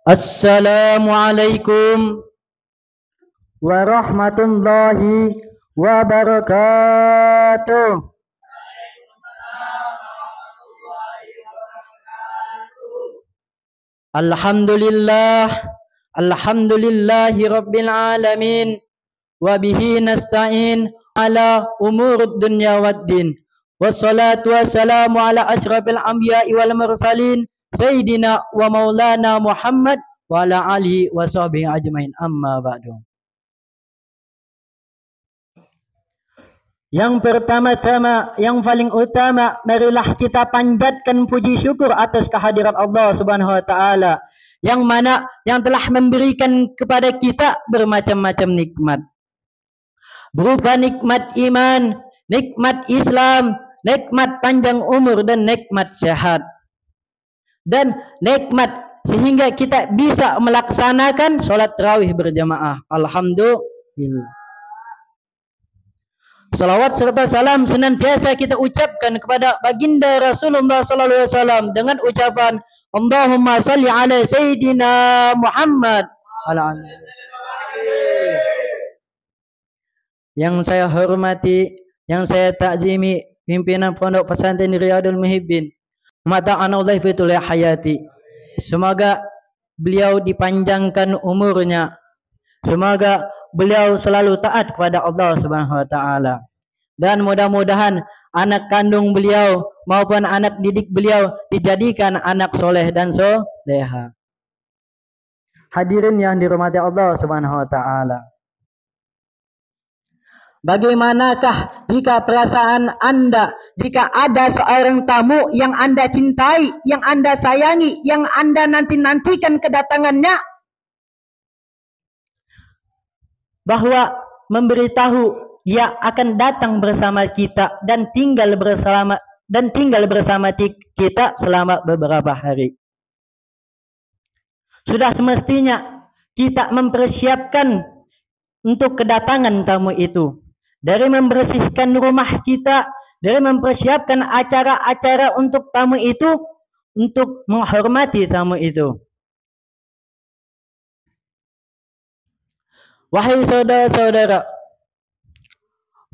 Assalamualaikum warahmatullahi wabarakatuh. Alhamdulillahi rabbil alamin wa bihi nasta'in ala umurud dunya waddin. Wassalatu wassalamu ala asyrafil anbiya'i wal mursalin Sayyidina wa maulana Muhammad wa ala alihi wa sahbihi ajmain, amma ba'du. Yang pertama-tama, yang paling utama, marilah kita panjatkan puji syukur atas kehadirat Allah Subhanahu wa taala yang mana yang telah memberikan kepada kita bermacam-macam nikmat. Berupa nikmat iman, nikmat Islam, nikmat panjang umur dan nikmat sehat. Dan nikmat sehingga kita bisa melaksanakan sholat tarawih berjamaah. Alhamdulillah. Salawat serta salam senantiasa kita ucapkan kepada baginda Rasulullah sallallahu alaihi wasallam dengan ucapan Allahumma salli ala Sayyidina Muhammad. Yang saya hormati, yang saya takzimi pimpinan Pondok Pesantren Riyadul Muhibbin, mata'anallahu fitul hayati. Semoga beliau dipanjangkan umurnya. Semoga beliau selalu taat kepada Allah Subhanahu wa taala. Dan mudah-mudahan anak kandung beliau maupun anak didik beliau dijadikan anak soleh dan soleha. Hadirin yang dirahmati Allah Subhanahu wa taala. Bagaimanakah jika perasaan Anda jika ada seorang tamu yang Anda cintai, yang Anda sayangi, yang Anda nanti-nantikan kedatangannya, bahwa memberitahu dia akan datang bersama kita dan tinggal bersama kita selama beberapa hari. Sudah semestinya kita mempersiapkan untuk kedatangan tamu itu. Dari membersihkan rumah kita, dari mempersiapkan acara-acara untuk tamu itu, untuk menghormati tamu itu. Wahai saudara-saudara,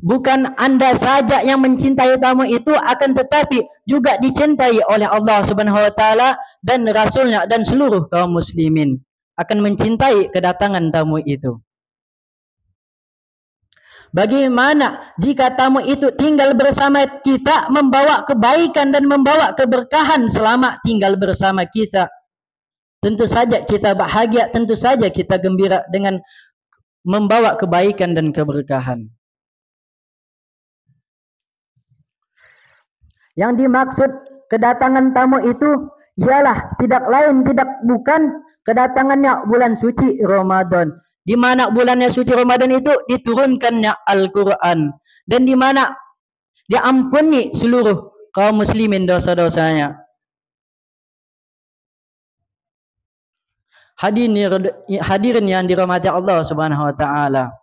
bukan Anda saja yang mencintai tamu itu, akan tetapi juga dicintai oleh Allah Subhanahu wa taala dan Rasulnya dan seluruh kaum muslimin akan mencintai kedatangan tamu itu. Bagaimana jika tamu itu tinggal bersama kita, membawa kebaikan dan membawa keberkahan selama tinggal bersama kita? Tentu saja kita bahagia, tentu saja kita gembira dengan membawa kebaikan dan keberkahan. Yang dimaksud kedatangan tamu itu ialah tidak lain tidak bukan kedatangannya bulan suci Ramadan, di mana bulannya suci Ramadan itu diturunkannya Al-Quran, dan di mana diampuni seluruh kaum muslimin dosa-dosanya. Hadirin yang dirahmati Allah Subhanahu wa taala,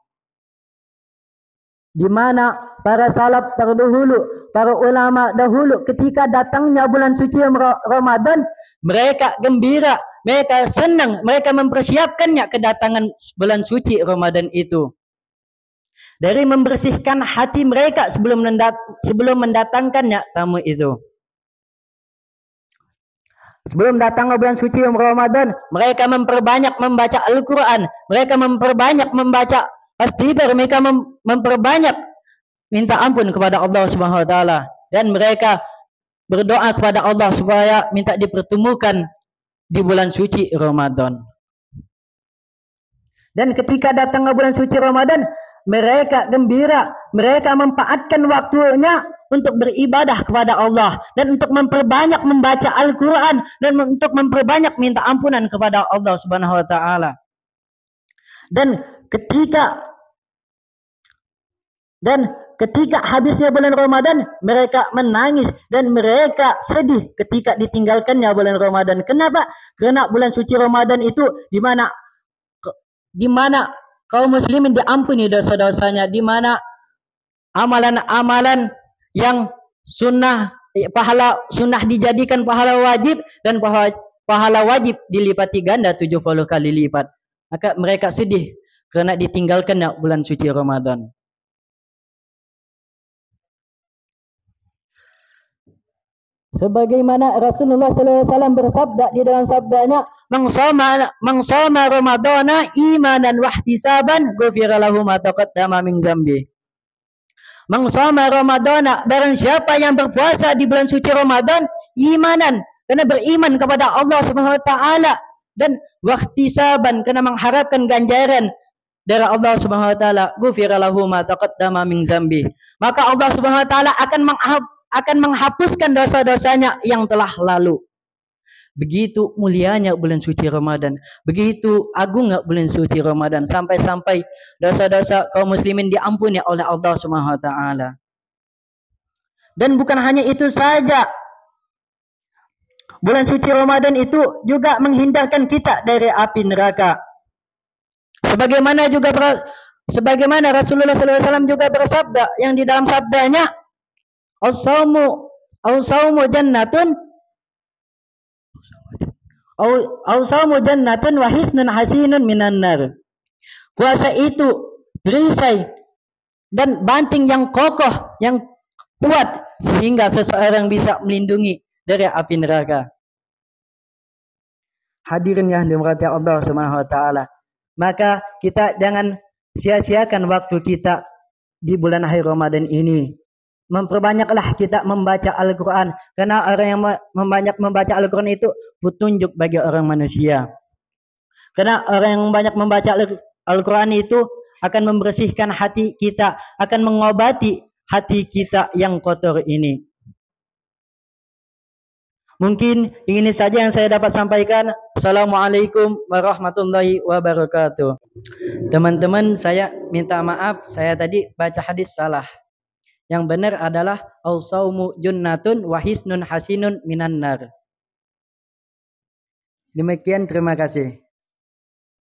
di mana para salaf terdahulu, para ulama dahulu ketika datangnya bulan suci Ramadan, mereka gembira, mereka senang, mereka mempersiapkannya kedatangan bulan suci Ramadan itu. Dari membersihkan hati mereka sebelum mendatangkannya tamu itu. Sebelum datang bulan suci Ramadan, mereka memperbanyak membaca Al-Quran, mereka memperbanyak membaca istighfar, mereka memperbanyak minta ampun kepada Allah Subhanahu wa taala, dan mereka berdoa kepada Allah supaya minta dipertemukan di bulan suci Ramadan. Dan ketika datang bulan suci Ramadan, mereka gembira, mereka memanfaatkan waktunya untuk beribadah kepada Allah dan untuk memperbanyak membaca Al-Quran dan untuk memperbanyak minta ampunan kepada Allah Subhanahu wa taala. Dan ketika habisnya bulan Ramadan, mereka menangis dan mereka sedih ketika ditinggalkannya bulan Ramadan. Kenapa? Karena bulan suci Ramadan itu di mana kaum muslimin diampuni dosa-dosanya, di mana amalan-amalan yang sunnah dijadikan pahala wajib dan pahala wajib dilipati ganda 70 kali lipat. Maka mereka sedih karena ditinggalkan bulan suci Ramadan. Sebagaimana Rasulullah SAW bersabda di dalam sabdanya, "Mangsoma Ramadana imanan wahtisaban, ghufira lahu ma taqaddama min dzambi." Mangsoma Ramadana, barang siapa yang berpuasa di bulan suci Ramadan imanan, karena beriman kepada Allah Subhanahu wa taala, dan wahtisaban, karena mengharapkan ganjaran dari Allah Subhanahu wa taala, ghufira lahu ma taqaddama min dzambi. Maka Allah Subhanahu wa taala akan menghapuskan dosa-dosanya yang telah lalu. Begitu mulianya bulan suci Ramadan, begitu agungnya bulan suci Ramadan, sampai-sampai dosa-dosa kaum muslimin diampuni oleh Allah Subhanahu wa taala. Dan bukan hanya itu saja, bulan suci Ramadan itu juga menghindarkan kita dari api neraka. Sebagaimana Rasulullah SAW juga bersabda, yang di dalam sabdanya, "As-saumu jannatun wa hisnun hasinun minan nar." Puasa itu perisai dan banting yang kokoh, yang kuat, sehingga seseorang bisa melindungi dari api neraka. Hadirin yang dirahmati Allah Subhanahu wa taala, maka kita jangan sia-siakan waktu kita di bulan akhir Ramadan ini. Memperbanyaklah kita membaca Al-Quran, karena orang yang banyak membaca Al-Quran itu petunjuk bagi orang manusia. Karena orang yang banyak membaca Al-Quran itu akan membersihkan hati kita, akan mengobati hati kita yang kotor ini. Mungkin ini saja yang saya dapat sampaikan. Assalamualaikum warahmatullahi wabarakatuh. Teman-teman, saya minta maaf, saya tadi baca hadis salah. Yang benar adalah au-saumu junnatun wa hisnun hasinun minan nar. Demikian, terima kasih.